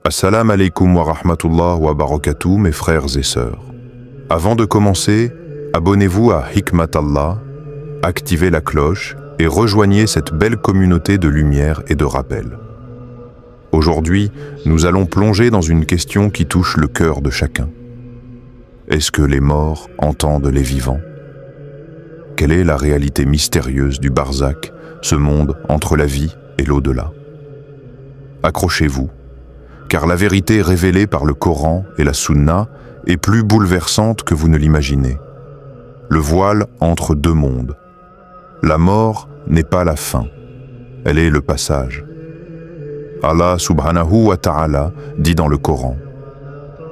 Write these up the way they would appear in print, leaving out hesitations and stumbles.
Assalamu alaikum wa rahmatullah wa barakatuh, mes frères et sœurs. Avant de commencer, abonnez-vous à Hikmat Allah, activez la cloche et rejoignez cette belle communauté de lumière et de rappel. Aujourd'hui, nous allons plonger dans une question qui touche le cœur de chacun. Est-ce que les morts entendent les vivants? Quelle est la réalité mystérieuse du barzakh, ce monde entre la vie et l'au-delà? Accrochez-vous, car la vérité révélée par le Coran et la Sunna est plus bouleversante que vous ne l'imaginez. Le voile entre deux mondes. La mort n'est pas la fin, elle est le passage. Allah subhanahu wa ta'ala dit dans le Coran: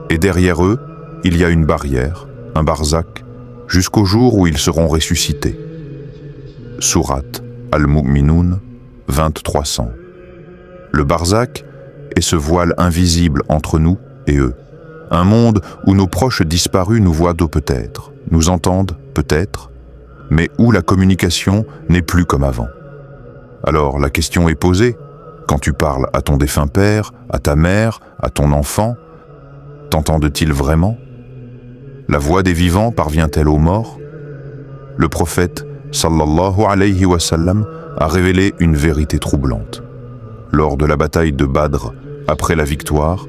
et derrière eux, il y a une barrière, un barzakh, jusqu'au jour où ils seront ressuscités. Sourate Al-Mu'minun 2300. Le barzakh est ce voile invisible entre nous et eux. Un monde où nos proches disparus nous voient d'eau peut-être, nous entendent peut-être, mais où la communication n'est plus comme avant. Alors la question est posée, quand tu parles à ton défunt père, à ta mère, à ton enfant, t'entendent-ils vraiment? La voix des vivants parvient-elle aux morts? Le prophète, sallallahu alayhi wa sallam, a révélé une vérité troublante. Lors de la bataille de Badr, après la victoire,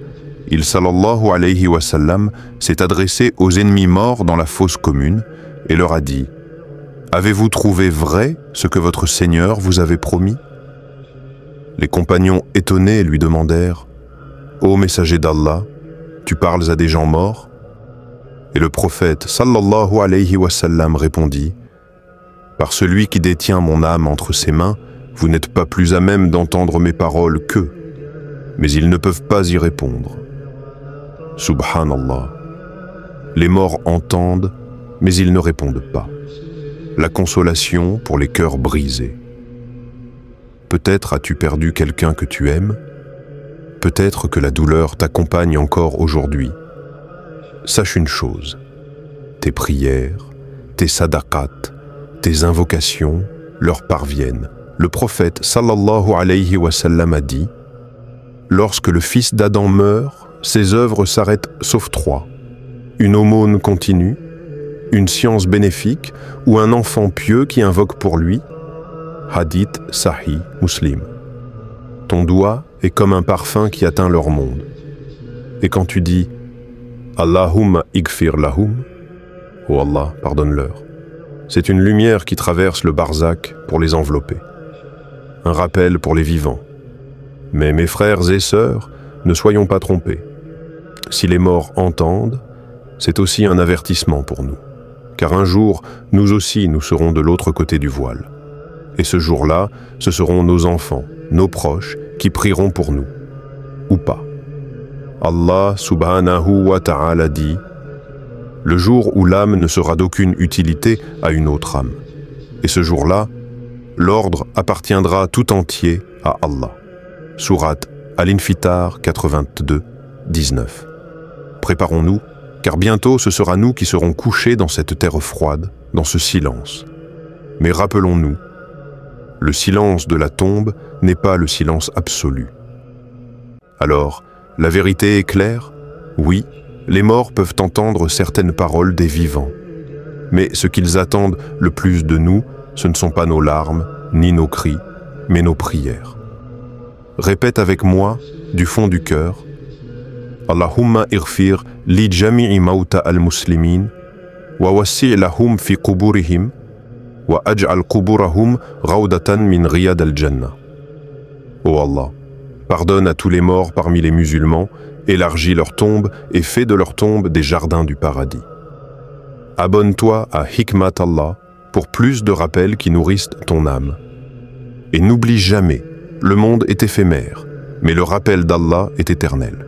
il sallallahu alayhi wa sallam s'est adressé aux ennemis morts dans la fosse commune et leur a dit: avez-vous trouvé vrai ce que votre Seigneur vous avait promis? Les compagnons étonnés lui demandèrent: ô messager d'Allah, tu parles à des gens morts? Et le prophète sallallahu alayhi wa sallam répondit: par celui qui détient mon âme entre ses mains, vous n'êtes pas plus à même d'entendre mes paroles qu'eux, mais ils ne peuvent pas y répondre. Subhanallah. Les morts entendent, mais ils ne répondent pas. La consolation pour les cœurs brisés. Peut-être as-tu perdu quelqu'un que tu aimes, peut-être que la douleur t'accompagne encore aujourd'hui. Sache une chose, tes prières, tes sadaqat, tes invocations leur parviennent. Le prophète sallallahu alayhi wa sallam a dit: lorsque le fils d'Adam meurt, ses œuvres s'arrêtent sauf trois: une aumône continue, une science bénéfique ou un enfant pieux qui invoque pour lui. Hadith Sahih Muslim. Ton doigt est comme un parfum qui atteint leur monde. Et quand tu dis Allahumma igfir lahum, ô Allah, pardonne-leur, c'est une lumière qui traverse le barzakh pour les envelopper. Un rappel pour les vivants. Mais mes frères et sœurs, ne soyons pas trompés. Si les morts entendent, c'est aussi un avertissement pour nous. Car un jour, nous aussi, nous serons de l'autre côté du voile. Et ce jour-là, ce seront nos enfants, nos proches, qui prieront pour nous. Ou pas. Allah subhanahu wa ta'ala dit: le jour où l'âme ne sera d'aucune utilité à une autre âme. Et ce jour-là, l'ordre appartiendra tout entier à Allah. Sourate Al-Infitar 82, 19. Préparons-nous, car bientôt ce sera nous qui serons couchés dans cette terre froide, dans ce silence. Mais rappelons-nous, le silence de la tombe n'est pas le silence absolu. Alors, la vérité est claire? Oui, les morts peuvent entendre certaines paroles des vivants. Mais ce qu'ils attendent le plus de nous, ce ne sont pas nos larmes, ni nos cris, mais nos prières. Répète avec moi, du fond du cœur: Allahumma irfir li jami'i mawta al-muslimin, wa wassi' lahum fi quburihim, wa aj'al quburahum rawdatan min riyad al-jannah. Ô Allah, pardonne à tous les morts parmi les musulmans, élargis leurs tombes et fais de leurs tombes des jardins du paradis. Abonne-toi à Hikmat Allah pour plus de rappels qui nourrissent ton âme. Et n'oublie jamais, le monde est éphémère, mais le rappel d'Allah est éternel.